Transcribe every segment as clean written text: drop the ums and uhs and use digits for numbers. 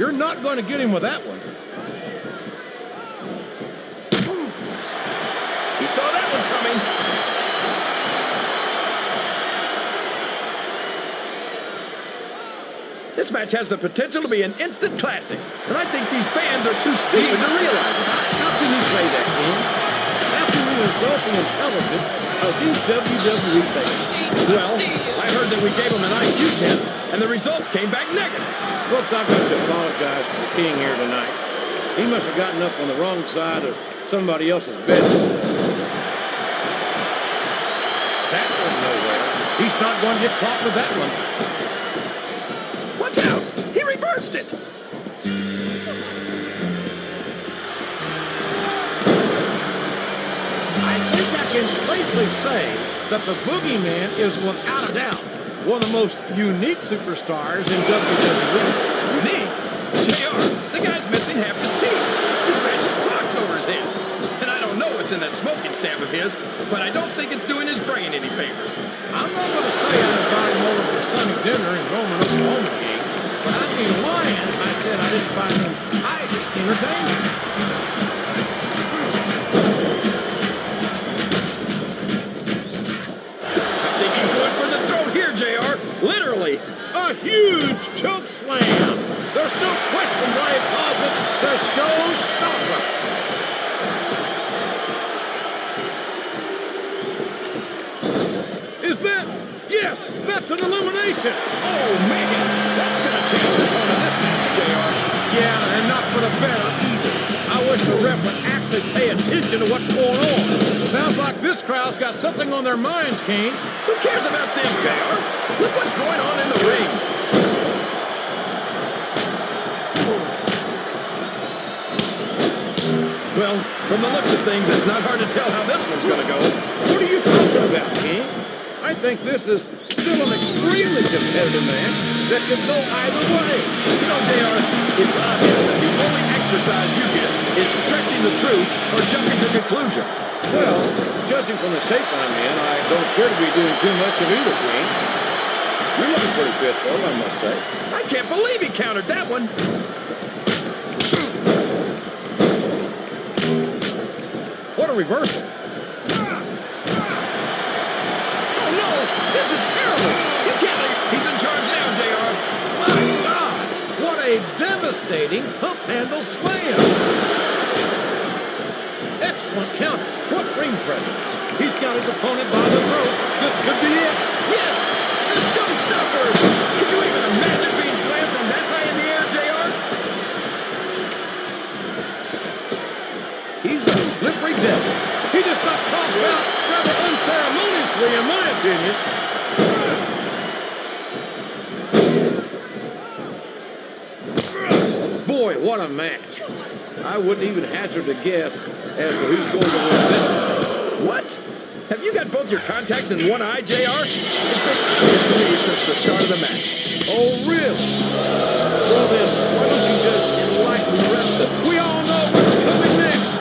You're not going to get him with that one. He saw that one coming. This match has the potential to be an instant classic, and I think these fans are too stupid to realize it. How can you say that, King? After the insulting intelligence of these WWE fans. Well, I heard that we gave them an IQ test, and the results came back negative. Folks, I've got to apologize for the King here tonight. He must have gotten up on the wrong side of somebody else's bed. That went nowhere. He's not going to get caught with that one. Watch out! He reversed it! I think I can safely say that the Boogeyman is, without a doubt, one of the most unique superstars in WWE. Unique? JR, the guy's missing half his team. He smashes clocks over his head. And I don't know what's in that smoking stab of his, but I don't think it's doing his brain any favors. I'm not going to say I invited him over for Sunday dinner in Roman, Oklahoma, King, but I mean lying if I said I didn't find him highly entertaining. I think he's going for the throat here, JR. Literally. A huge choke slam. There's no question why he calls it the showstopper. Is that? Yes, that's an elimination. Oh, man. That's going to change the tone of this match, JR. Yeah, and not for the better either. I wish the ref would actually pay attention to what's going on. Sounds like this crowd's got something on their minds, King. Who cares about them, JR? Look what's going on in the ring. Well, from the looks of things, it's not hard to tell how this one's going to go. What are you talking about, King? I think this is still an extremely competitive match that could go either way. You know, JR, it's obvious that the only exercise you get is stretching the truth or jumping to conclusions. Well, judging from the shape I'm in, I don't appear to be doing too much of either, King. You're looking pretty fit, though, I must say. I can't believe he countered that one. What a reversal. Oh, no, this is terrible. You can't. He's in charge now, JR. My God, what a devastating pump handle slam. Excellent counter. What ring presence. He's got his opponent by the throat. This could be it. Yes, the showstopper. Can you even imagine being slammed from that high in the air, JR? He's a slippery devil. He just got tossed out rather unceremoniously, in my opinion. Boy, what a match. I wouldn't even hazard a guess as to who's going to win this. What? Have you got both your contacts in one eye, JR? It's been obvious to me since the start of the match. Oh, really? Well, then, why don't you just enlighten the rest of us? We all know what's coming next.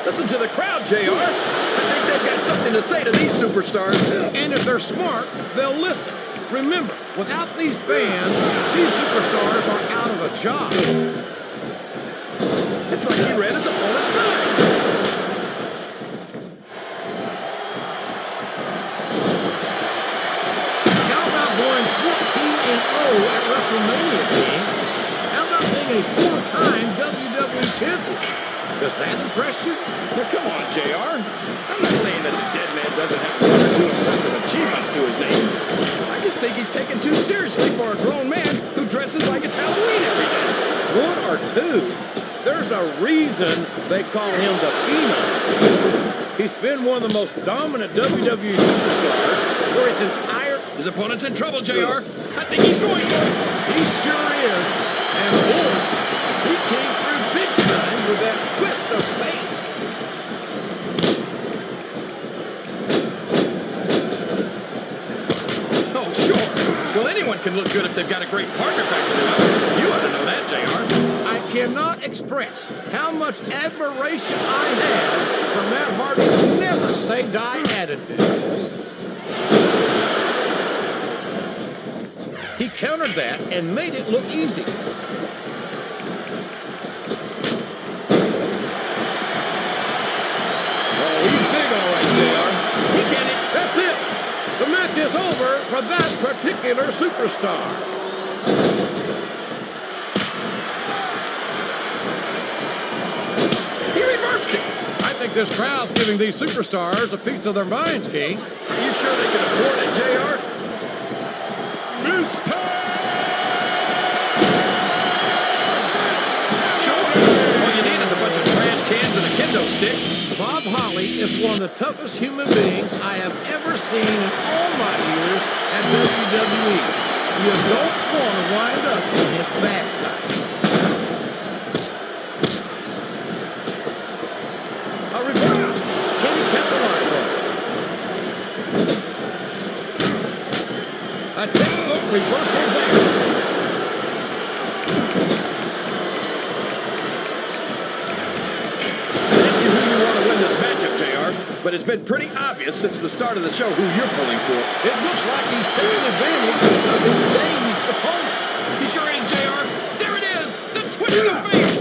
Listen to the crowd, JR. I think they've got something to say to these superstars. And if they're smart, they'll listen. Remember, without these fans, these superstars are out of a job. It's like he read his opponent's mind. How about going 14-0 at WrestleMania, King? How about being a four-time WWE champion? Does that impress you? Well, come on, JR. I'm not saying that the dead man doesn't have one or two impressive achievements to his name. I just think he's taken too seriously for a grown man who dresses like it's Halloween every day. One or two? There's a reason they call him the Phenom. He's been one of the most dominant WWE superstars for his entire... His opponent's in trouble, JR. I think he's going for it. He sure is. And boy, he came through big time with that twist of fate. Oh, sure. Well, anyone can look good if they've got a great partner backing them up. You ought to know that, JR. I cannot express how much admiration I have for Matt Hardy's never-say-die attitude. He countered ignored that and made it look easy. Oh, he's big, all right, JR. He get it. That's it. The match is over for that particular superstar. He reversed it. I think this crowd's giving these superstars a piece of their minds, King. Are you sure they can afford it, JR? Mr. Sure. All you need is a bunch of trash cans and a kendo stick. Bob Holly is one of the toughest human beings I have ever seen in all my years at WWE. You don't want to wind up on his backside. A reversal. Can he capitalize on it? A textbook reversal there. But it's been pretty obvious since the start of the show who you're pulling for. It looks like he's taking advantage of his dazed opponent. He sure is, JR. There it is! The twist of fate!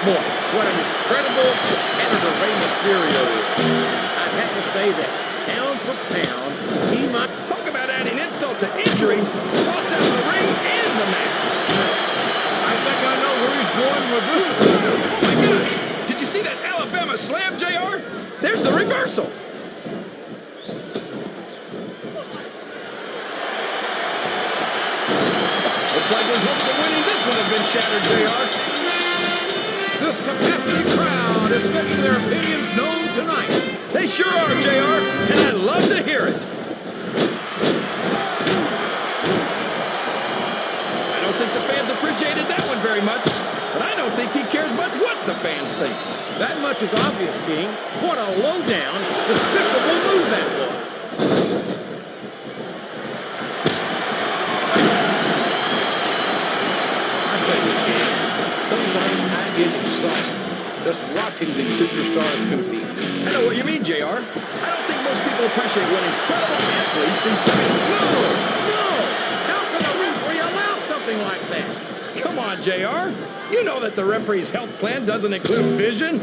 Boy, what an incredible competitor Rey Mysterio is. I'd have to say that, pound for pound, he might... Talk about adding insult to injury. Tossed out of the ring and the match. I think I know where he's going with this one. Oh my gosh! Did you see that Alabama slam, JR? There's the reversal. Looks like his hopes of winning this one have been shattered, JR. This capacity crowd is making their opinions known tonight. They sure are, JR, and I love to hear it. I don't think the fans appreciated that one very much, but I don't think he cares much what the fans think. That much is obvious, King. What a low-down, despicable move that was. I tell you, King, sometimes I get exhausted just watching these superstars compete. I know what you mean, JR. I don't think most people appreciate what incredible athletes these days. No! How can a referee allow something like that? Come on, JR. You know that the referee's health plan doesn't include vision.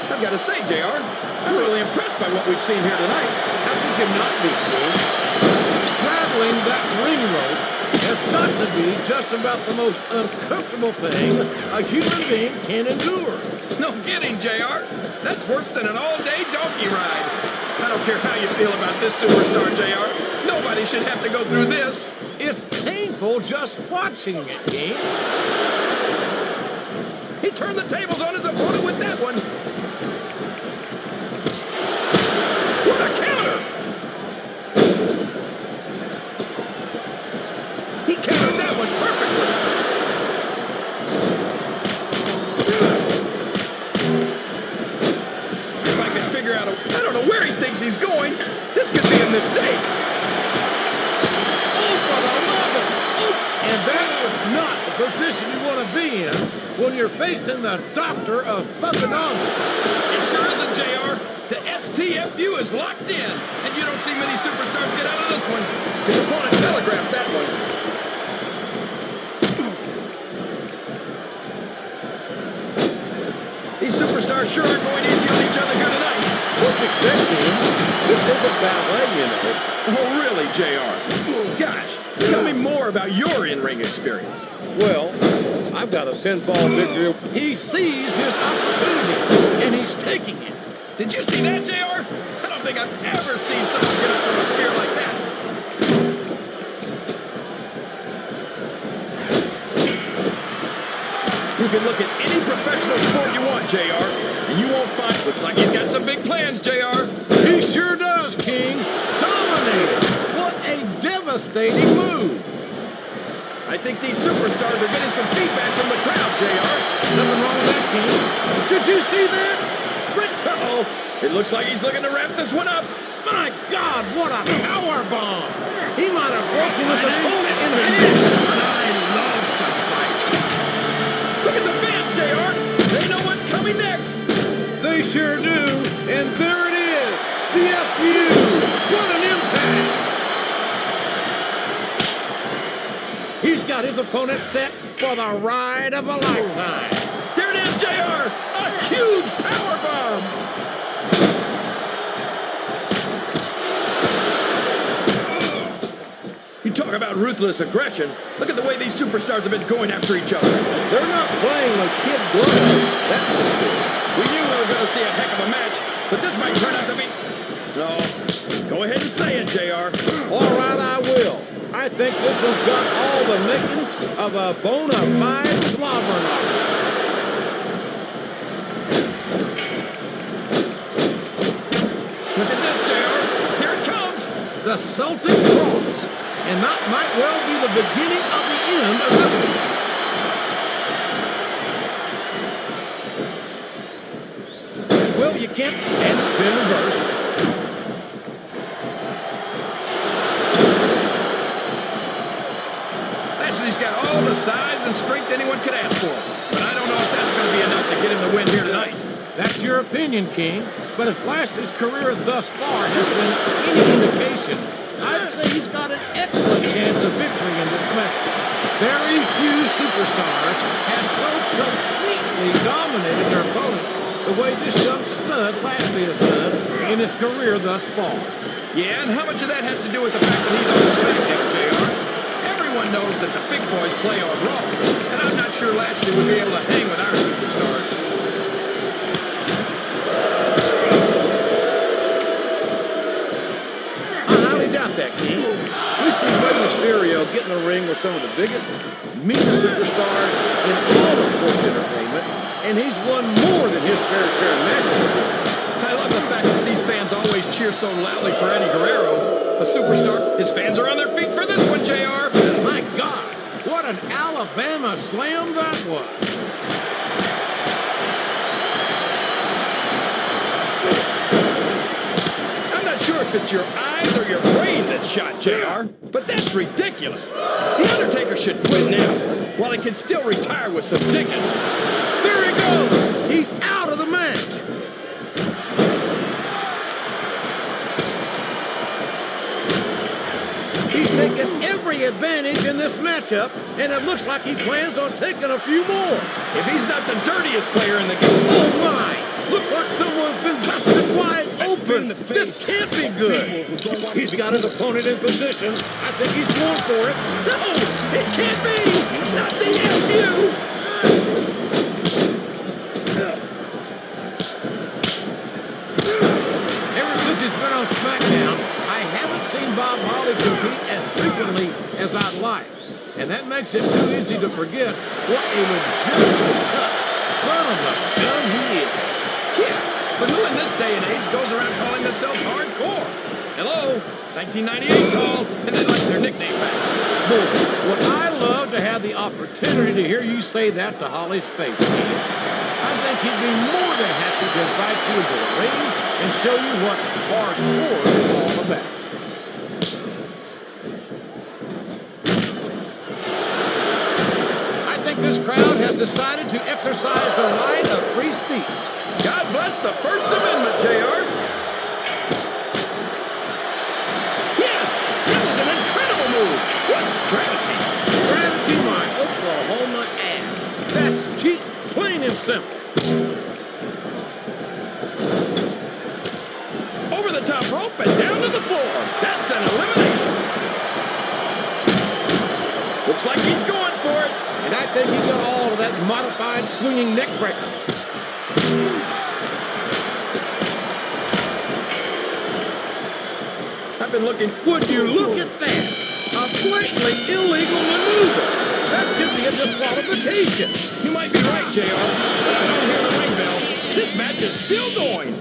I've got to say, JR, I'm really impressed by what we've seen here tonight. How could you not be, King? Straddling that ring rope has got to be just about the most uncomfortable thing a human being can endure. No kidding, JR. That's worse than an all-day donkey ride. I don't care how you feel about this superstar, JR. Nobody should have to go through this. It's painful just watching it, King. He turned the tables on his opponent with that one. What a counter! He countered that one perfectly. If I could figure out I don't know where he thinks he's going. This could be a mistake. Oh, for the love of... Oh, and that is not the position you want to be in when you're facing the doctor of thugonomics. It sure isn't, JR. The STFU is locked in, and you don't see many superstars get out of this one. His opponent telegraphed that one. These superstars sure are going easy on each other here tonight. What's expecting? This isn't ballet, you know. Oh, really, JR? Gosh, tell me more about your in-ring experience. Well, I've got a pinfall victory. He sees his opportunity, and he's taking it. Did you see that, JR? I don't think I've ever seen someone get up from a spear like that. You can look at any professional sport you want, JR, and you won't find... Looks like he's got some big plans, JR. He sure does, King. Dominated. What a devastating move. I think these superstars are getting some feedback from the crowd, JR. Nothing wrong with that, King. Did you see that? Uh-oh. It looks like he's looking to wrap this one up. My God, what a power bomb! He might have broken his opponent in half. And I love to fight. Look at the fans, JR. sure do. And there it is. The FU. What an impact. He's got his opponent set for the ride of a lifetime. There it is, JR. A huge power bomb. You talk about ruthless aggression. Look at the way these superstars have been going after each other. They're not playing with kid gloves. That's for sure. We knew we were going to see a heck of a match, but this might turn out to be... No, go ahead and say it, JR. All right, I will. I think this one's got all the makings of a bona fide slobber knocker. Look at this, JR. Here it comes. The Celtic Cross. And that might well be the beginning of the end of this one. Well, you can't, and it's been reversed. Lashley's got all the size and strength anyone could ask for. But I don't know if that's going to be enough to get him the win here tonight. That's your opinion, King. But if Lashley's career thus far has been any indication, I'd say he's got an excellent chance of victory in this match. Very few superstars have so completely dominated their opponents the way this young stud Lashley has done in his career thus far. Yeah, and how much of that has to do with the fact that he's on SmackDown, JR? Everyone knows that the big boys play on Raw, and I'm not sure Lashley would be able to hang with our superstars. That King. We see Rey Mysterio get in the ring with some of the biggest, meanest superstars in all of sports entertainment, and he's won more than his fair share of matches. I love the fact that these fans always cheer so loudly for Eddie Guerrero, a superstar. His fans are on their feet for this one, JR. My God, what an Alabama slam that was. Sure if it's your eyes or your brain that shot JR, but that's ridiculous. The Undertaker should quit now, while he can still retire with some dignity. There he goes. He's out of the match. He's taken every advantage in this matchup, and it looks like he plans on taking a few more. If he's not the dirtiest player in the game. Oh, my. Looks like someone's been busted wide open. This can't be good. He's got his opponent in position. I think he's going for it. No, it can't be. Not the FU. Ever since he's been on SmackDown, I haven't seen Bob Holly compete as frequently as I'd like. And that makes it too easy to forget what a legitimate tough son of a gun he is. Yeah, but who in this day and age goes around calling themselves hardcore? Hello, 1998 call, and they like their nickname back. Boy, would I love to have the opportunity to hear you say that to Holly's face, King. I think he'd be more than happy to invite you into the ring and show you what hardcore is all about. I think this crowd has decided to exercise the right of free speech. God bless the First Amendment, JR. Yes, that was an incredible move. What strategy? Strategy, my Oklahoma ass. That's cheap, plain and simple. Over the top rope and down to the floor. That's an elimination. Looks like he's going for it. And I think he got all of that modified swinging neck breaker. I've been looking. Would you look at that? A blatantly illegal maneuver. That should be a disqualification. You might be right, JR, but I don't hear the ring bell. This match is still going.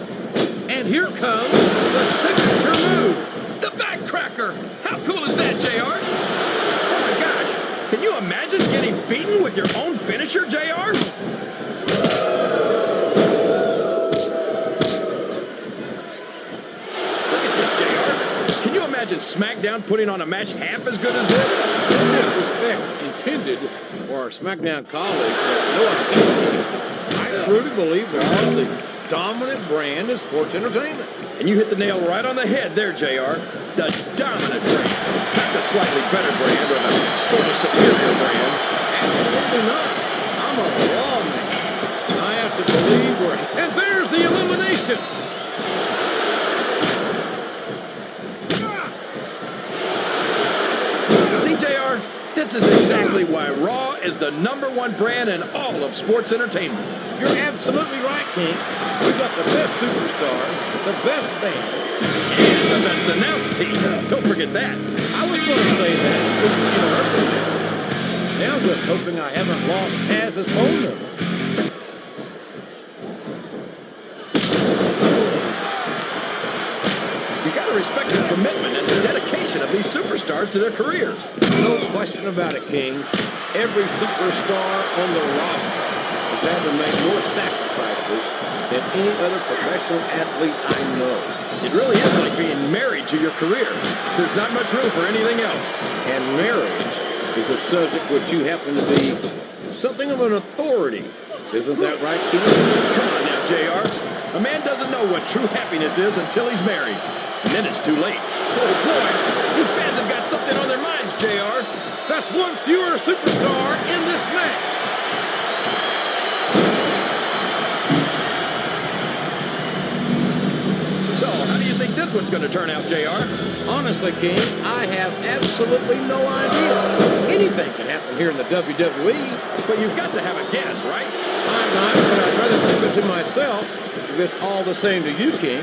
And here comes the signature move. The backcracker. How cool is that, JR? Oh my gosh. Can you imagine getting beaten with your own finisher, JR? Imagine SmackDown putting on a match half as good as this? No disrespect intended for our SmackDown colleagues, but no offense. I truly believe there are the dominant brand in sports entertainment. And you hit the nail right on the head there, JR. The dominant brand. Not the slightly better brand or the sort of superior brand. Absolutely not. I'm a raw man. And I have to believe we're... And there's the elimination. See, JR, this is exactly why Raw is the #1 brand in all of sports entertainment. You're absolutely right, King. We've got the best superstars, the best band, And the best announced team. Don't forget that. I was going to say that until you interrupted me. Now I'm just hoping I haven't lost Taz's phone number. You got to respect the commitment and the dedication of these superstars to their careers. No question about it, King. Every superstar on the roster has had to make more sacrifices than any other professional athlete I know. It really is like being married to your career. There's not much room for anything else. And marriage is a subject which you happen to be something of an authority. Isn't that right, King? Come on now, JR. A man doesn't know what true happiness is until he's married. And then it's too late. Oh, boy. These fans have got something on their minds, JR. That's one fewer superstar in this match. So, how do you think this one's going to turn out, JR? Honestly, King, I have absolutely no idea. Anything can happen here in the WWE. But you've got to have a guess, right? I'm not, but I'd rather keep it to myself if it's all the same to you, King.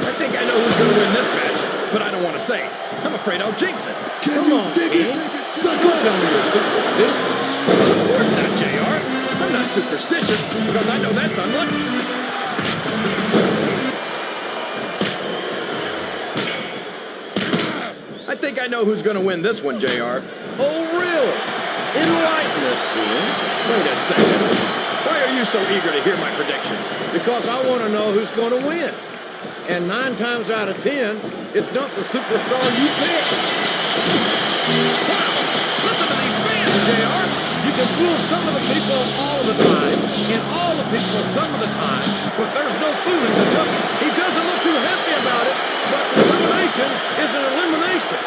I think I know who's going to win this match, but I don't want to say. I'm afraid I'll jinx it. Come on, King. Don't tell me you're superstitious. Of course not, JR. I'm not superstitious because I know that's unlucky. I think I know who's going to win this one, JR. Oh, really? Enlighten us, King. Wait a second. Why are you so eager to hear my prediction? Because I want to know who's going to win. And 9 times out of 10, it's not the superstar you pick. Wow! Listen to these fans, JR. You can fool some of the people all of the time, and all the people some of the time, but there's no fooling the Ducky. He doesn't look too happy about it, but elimination is an elimination.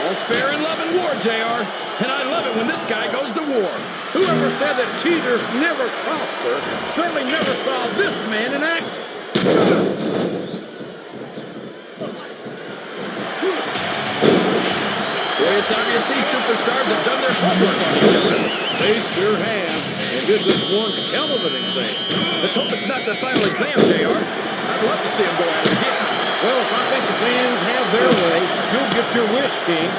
All's fair in love and war, JR. And I love it when this guy goes to war. Whoever said that cheaters never prosper certainly never saw this man in action. Boy, it's obvious these superstars have done their homework on each other. They sure have, and this is one hell of an exam. Let's hope it's not the final exam, JR. I'd love to see them go at it again. Well, if I think the fans have their way, you'll get your wish, King.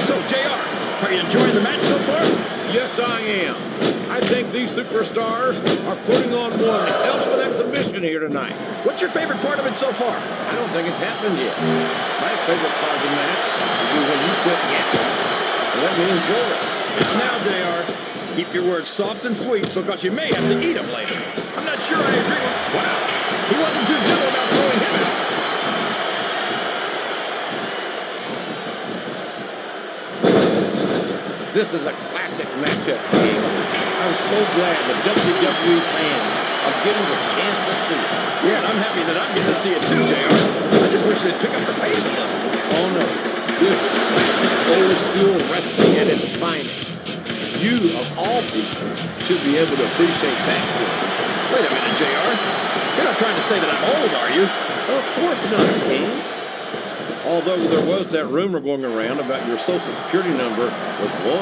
So, JR, are you enjoying the match so far? Yes, I am. I think these superstars are putting on one hell of an exhibition here tonight. What's your favorite part of it so far? I don't think it's happened yet. My favorite part of the match is when you quit yapping and let me enjoy it. It's now, JR. Keep your words soft and sweet because you may have to eat them later. I'm not sure I agree with... Wow! He wasn't too gentle about throwing him out. This is a classic matchup, King. I'm so glad the WWE fans are getting the chance to see it. Yeah, and I'm happy that I'm getting to see it too, JR. I just wish they'd pick up the pace a little. Oh, no. This is classic old-school wrestling at its finest. You, of all people, should be able to appreciate that. Wait a minute, JR. You're not trying to say that I'm old, are you? Of course not, King. Although there was that rumor going around about your social security number was 1.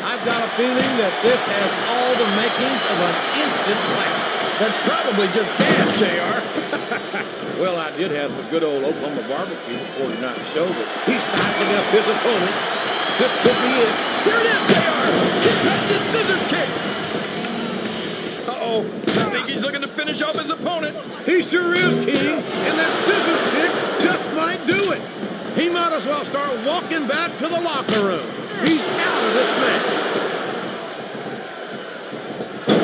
I've got a feeling that this has all the makings of an instant classic. That's probably just gas, JR. Well, I did have some good old Oklahoma barbecue before tonight's show, but he's sizing up his opponent. This could be it. There it is, JR. He's patented scissors kick. Uh-oh. I think he's looking to finish off his opponent. He sure is, King, and that scissors kick just might do it. He might as well start walking back to the locker room. He's out of this match.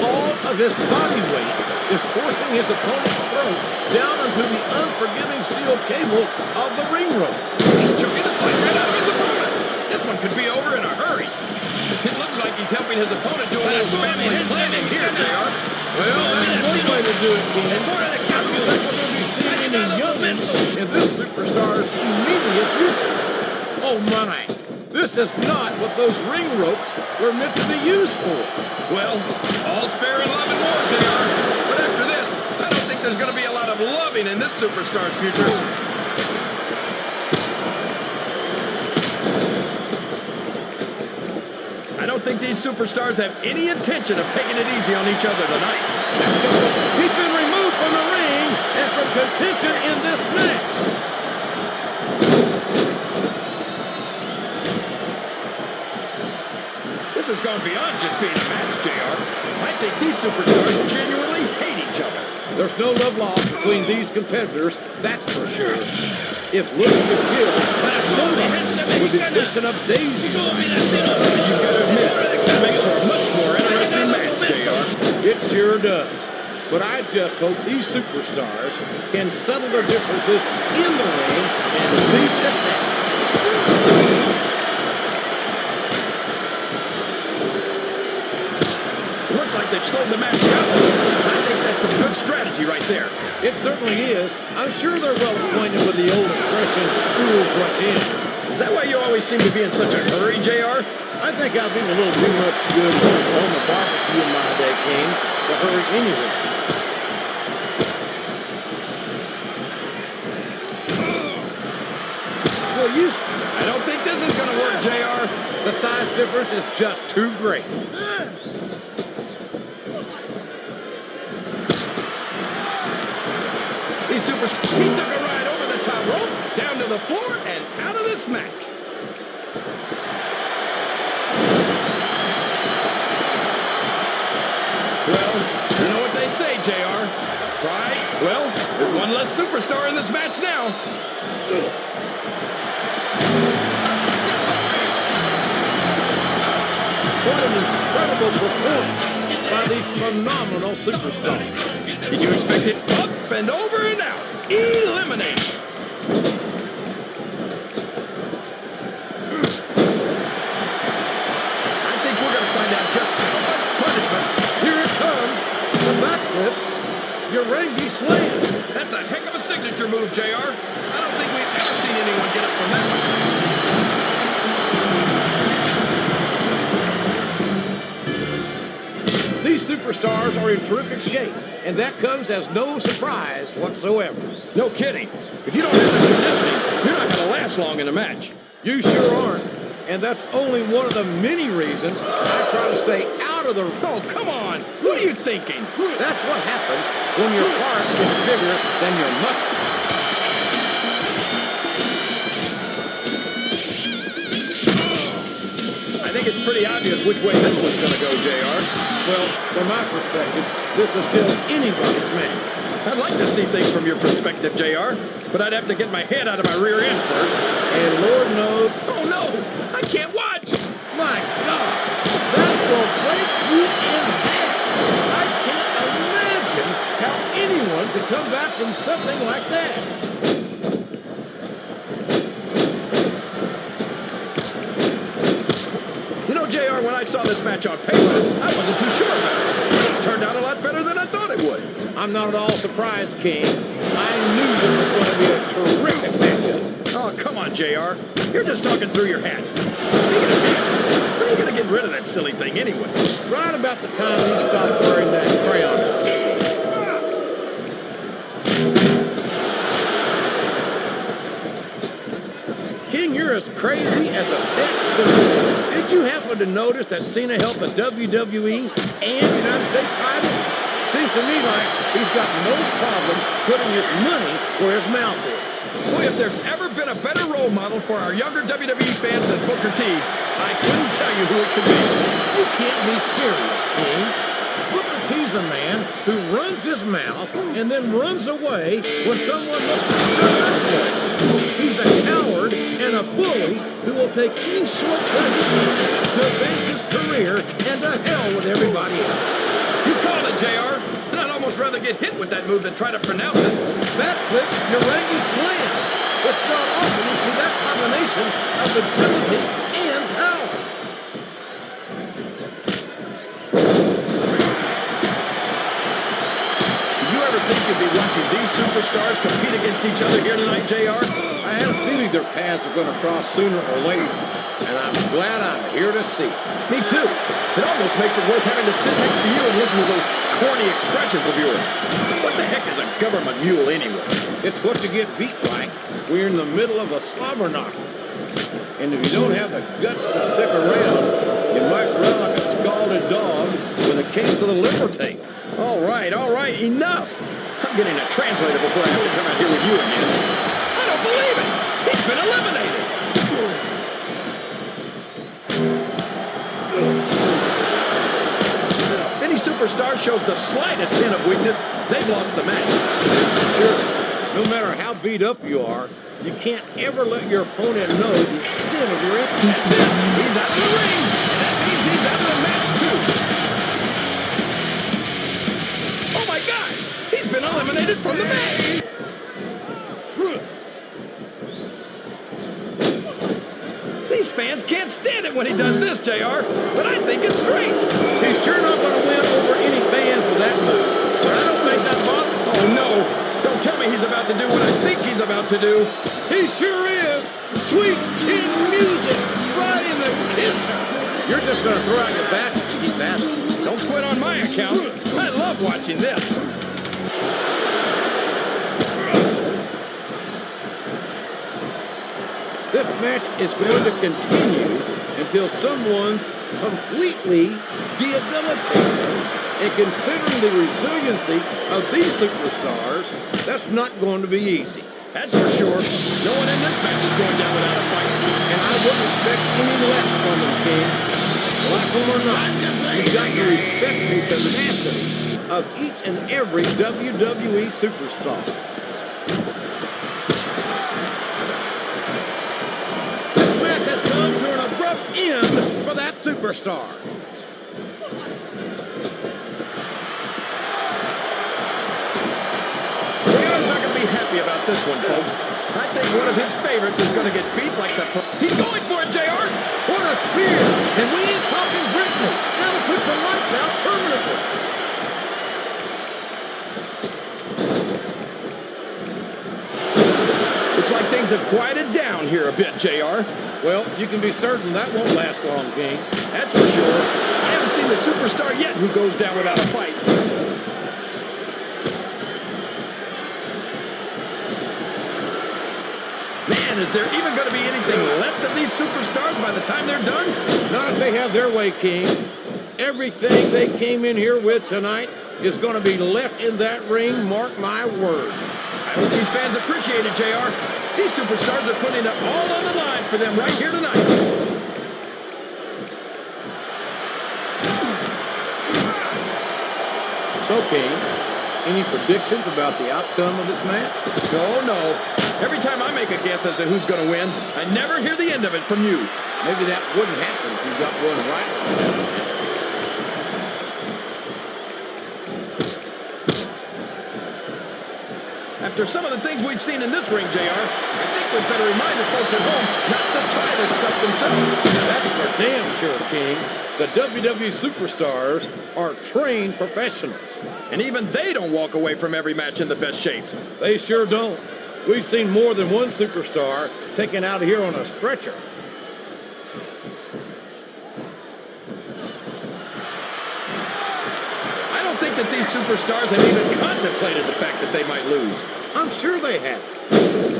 All a of his body weight is forcing his opponent's throat down into the unforgiving steel cable of the ring rope. He's choking the fight right out of his opponent. This one could be over in a hurry. It looks like he's helping his opponent do a little family planning here, JR. Well, that's one way to do it, Ken. I feel like we're going to be seeing any youngins in this superstar's immediate future. Oh, my. This is not what those ring ropes were meant to be used for. Well, all's fair in love and war, JR. But after this, I don't think there's going to be a lot of loving in this superstar's future. I don't think these superstars have any intention of taking it easy on each other tonight. He's been removed from the ring and from contention in this match. This has gone beyond just being a match, JR. I think these superstars genuinely hate each other. There's no love lost between these competitors, that's for sure. If looking to kill, somebody would be mixing up daisies. You've got to admit, that makes for a much more interesting match, JR. It sure does. But I just hope these superstars can settle their differences in the ring and leave it at that. Looks like they've slowed the match down. I think that's some good strategy right there. It certainly is. I'm sure they're well acquainted with the old expression, fools rush in. Is that why you always seem to be in such a hurry, JR? I think I've been a little too much good on the barbecue in my day, King, to hurry anyway. Well, I don't think this is going to work, JR. The size difference is just too great. He took a ride over the top rope, down to the floor, and out of this match. Well, you know what they say, JR. Pride? Well, there's one less superstar in this match now. What an incredible performance by these phenomenal superstars. Did you expect it up and over and out? Eliminated. I think we're going to find out just how much punishment. Here it comes. The backflip. Urangi slam. That's a heck of a signature move, JR. I don't think we've ever seen anyone get up from that one. These superstars are in terrific shape, and that comes as no surprise whatsoever. No kidding. If you don't have the conditioning, you're not going to last long in a match. You sure aren't. And that's only one of the many reasons I try to stay out of the... Oh, come on. What are you thinking? That's what happens when your heart is bigger than your muscle. I think it's pretty obvious which way this one's going to go, JR. Well, from my perspective, this is still anybody's match. I'd like to see things from your perspective, JR, but I'd have to get my head out of my rear end first. And Lord knows... Oh, no! I can't watch! My God! That will break you in half! I can't imagine how anyone could come back from something like that. You know, JR, when I saw this match on paper, I wasn't too sure about it. It's turned out a lot better than I thought it would. I'm not at all surprised, King. I knew this was going to be a terrific matchup. Oh, come on, JR. You're just talking through your hat. Speaking of hats, when are you going to get rid of that silly thing anyway? Right about the time you stop wearing that crown. King, you're as crazy as a pet poodle. Did you happen to notice that Cena held the WWE and United States title? Seems to me like he's got no problem putting his money where his mouth is. Boy, if there's ever been a better role model for our younger WWE fans than Booker T, I couldn't tell you who it could be. You can't be serious, King. Booker T's a man who runs his mouth and then runs away when someone looks to shut up for him. He's a coward and a bully who will take any shortcut he can to advance his career and to hell with everybody else. You call it, it, JR. And I'd almost rather get hit with that move than try to pronounce it. That flips Urangi Slam. It's not often you see that combination of agility and power. Did you ever think you'd be watching these superstars compete against each other here tonight, JR? I had a feeling their paths were going to cross sooner or later, and I'm glad I'm here to see it. Me too. It almost makes it worth having to sit next to you and listen to those corny expressions of yours. What the heck is a government mule anyway? It's what you get beat like. We're in the middle of a slobber knocker. And if you don't have the guts to stick around, you might run like a scalded dog with a case of the liver tape. All right, enough. I'm getting a translator before I have to come out here with you again. I don't believe it. He's been eliminated. Any superstar shows the slightest hint of weakness, they've lost the match. Sure, no matter how beat up you are, you can't ever let your opponent know the extent of your injury. That's it. He's out of the ring, and that means he's out of the match, too. Oh, my gosh. He's been eliminated from the match. These fans can't stand it when he does this, JR, but I think it's great. He's sure not going to win over any fans with that move, but I don't think that bothers him. Oh, no. Don't tell me he's about to do what I think he's about to do. He sure is. Sweet chin music right in the kisser. You're just going to throw out your bat and keep at it. Don't quit on my account. I love watching this. This match is going to continue until someone's completely debilitated. And considering the resiliency of these superstars, that's not going to be easy. That's for sure. No one in this match is going down without a fight. And I wouldn't expect any less from them, King. Like them or not, you got to respect the tenacity of each and every WWE superstar. This match has come to an abrupt end for that superstar. JR's not going to be happy about this one, folks. I think one of his favorites is going to get beat like the... He's going for it, JR! What a spear! And we ain't talking Brittany. That'll put the lights out permanently. Looks like things have quieted down here a bit, JR. Well, you can be certain that won't last long, King. That's for sure. I haven't seen the superstar yet who goes down without a fight. Man, is there even going to be anything left of these superstars by the time they're done? Not if they have their way, King. Everything they came in here with tonight is going to be left in that ring, mark my words. I hope these fans appreciate it, JR. These superstars are putting it all on the line for them right here tonight. So, King, any predictions about the outcome of this match? No. Every time I make a guess as to who's going to win, I never hear the end of it from you. Maybe that wouldn't happen if you got one right. After some of the things we've seen in this ring, JR, I think we'd better remind the folks at home not to try this stuff themselves. That's for damn sure, King. The WWE superstars are trained professionals. And even they don't walk away from every match in the best shape. They sure don't. We've seen more than one superstar taken out of here on a stretcher. I don't think that these superstars have even contemplated the fact that they might lose. I'm sure they have.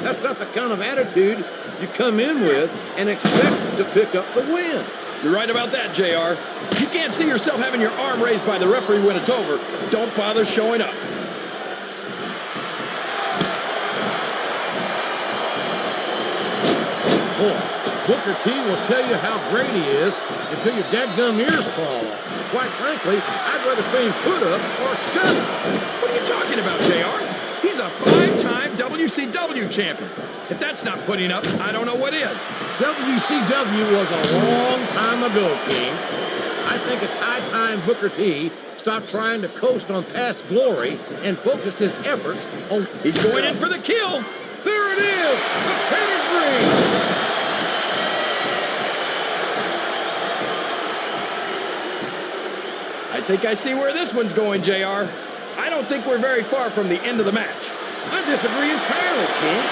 That's not the kind of attitude you come in with and expect to pick up the win. You're right about that, JR. If you can't see yourself having your arm raised by the referee when it's over, don't bother showing up. Boy, Booker T will tell you how great he is until your dadgum ears fall off. Quite frankly, I'd rather see him put up or shut up. What are you talking about, JR? He's a 5-time WCW champion. If that's not putting up, I don't know what is. WCW was a long time ago, King. I think it's high time Booker T stopped trying to coast on past glory and focused his efforts on... He's going in for the kill. There it is! The pedigree! I think I see where this one's going, JR. I don't think we're very far from the end of the match. I disagree entirely, King.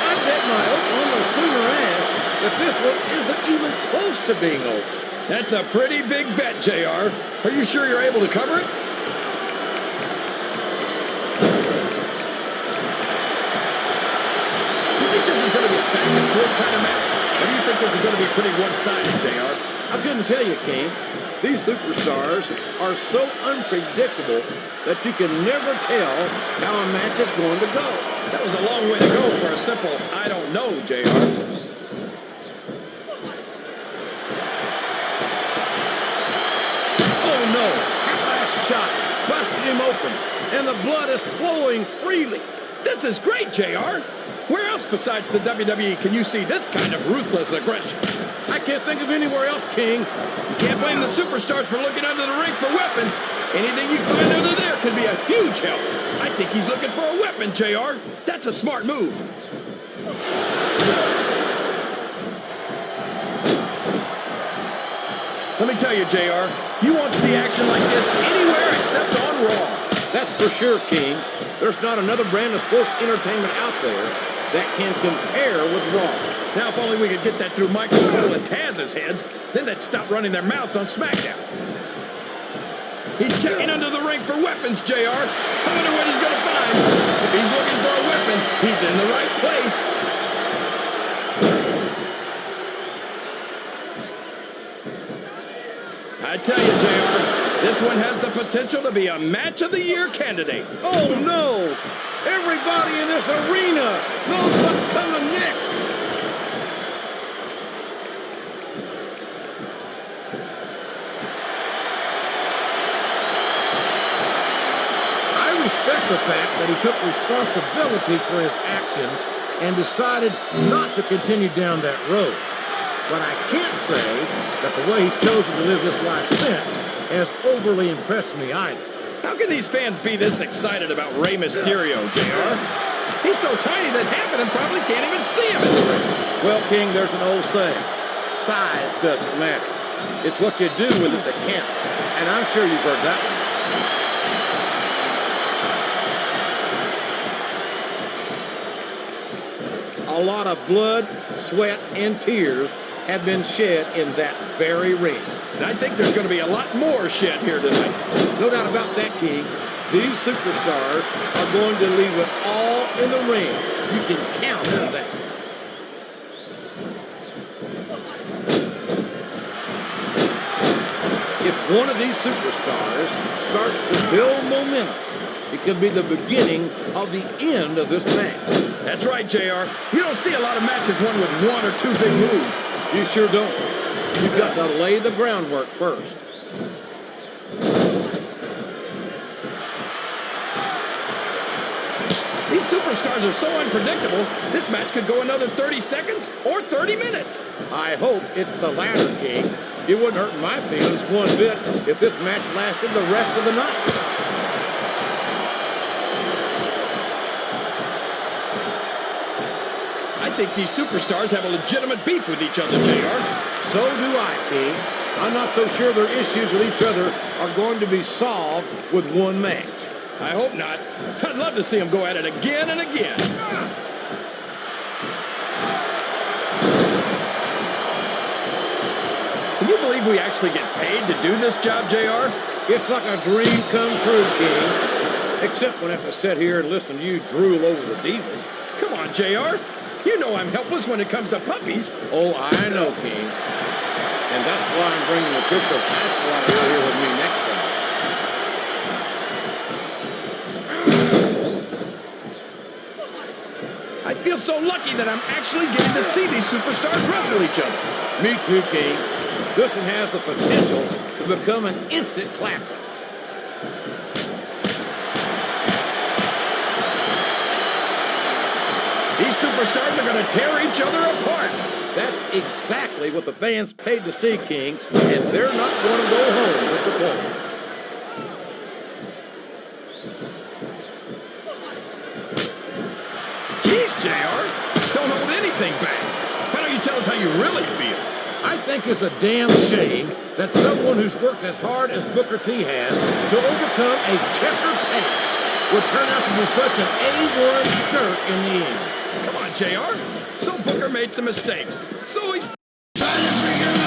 I bet my Oklahoma Sooner ass that this one isn't even close to being over. That's a pretty big bet, JR. Are you sure you're able to cover it? You think this is going to be a back-and-forth kind of match? Or do you think this is going to be pretty one-sided, JR? I couldn't tell you, King. These superstars are so unpredictable that you can never tell how a match is going to go. That was a long way to go for a simple, I don't know, JR. Oh, no. That last shot busted him open, and the blood is flowing freely. This is great, JR. Where else besides the WWE can you see this kind of ruthless aggression? I can't think of anywhere else, King. You can't blame the superstars for looking under the ring for weapons. Anything you find under there can be a huge help. I think he's looking for a weapon, JR. That's a smart move. Let me tell you, JR, you won't see action like this anywhere except on Raw. That's for sure, King. There's not another brand of sports entertainment out there that can compare with Raw. Now, if only we could get that through Michael Cole and Taz's heads, then they'd stop running their mouths on SmackDown. He's checking under the ring for weapons, JR. I wonder what he's going to find. If he's looking for a weapon, he's in the right place. I tell you, JR, this one has the potential to be a Match of the Year candidate. Oh, no! Everybody in this arena knows what's coming next! I respect the fact that he took responsibility for his actions and decided not to continue down that road. But I can't say that the way he's chosen to live his life since has overly impressed me either. How can these fans be this excited about Rey Mysterio, JR? He's so tiny that half of them probably can't even see him in the ring. Well, King, there's an old saying. Size doesn't matter. It's what you do with it that counts. And I'm sure you've heard that one. A lot of blood, sweat, and tears have been shed in that very ring. And I think there's going to be a lot more shed here tonight. No doubt about that, King. These superstars are going to leave it all in the ring. You can count on that. If one of these superstars starts to build momentum, it could be the beginning of the end of this match. That's right, JR. You don't see a lot of matches won with one or two big moves. You sure don't. You've got to lay the groundwork first. These superstars are so unpredictable, this match could go another 30 seconds or 30 minutes. I hope it's the latter, King. It wouldn't hurt my feelings one bit if this match lasted the rest of the night. I think these superstars have a legitimate beef with each other, JR. So do I, King. I'm not so sure their issues with each other are going to be solved with one match. I hope not. I'd love to see them go at it again and again. Can you believe we actually get paid to do this job, JR? It's like a dream come true, King. Except when I have to sit here and listen to you drool over the Divas. Come on, JR. You know I'm helpless when it comes to puppies. Oh, I know, King. And that's why I'm bringing the Crystal Passport out here with me next time. I feel so lucky that I'm actually getting to see these superstars wrestle each other. Me too, King. This one has the potential to become an instant classic. These superstars are going to tear each other apart. That's exactly what the fans paid to see, King, and they're not going to go home disappointed. Nice, JR. Don't hold anything back. Why don't you tell us how you really feel? I think it's a damn shame that someone who's worked as hard as Booker T has to overcome a checkered past would turn out to be such an A1 jerk in the end. Come on, JR. So Booker made some mistakes. So he's... Trying to figure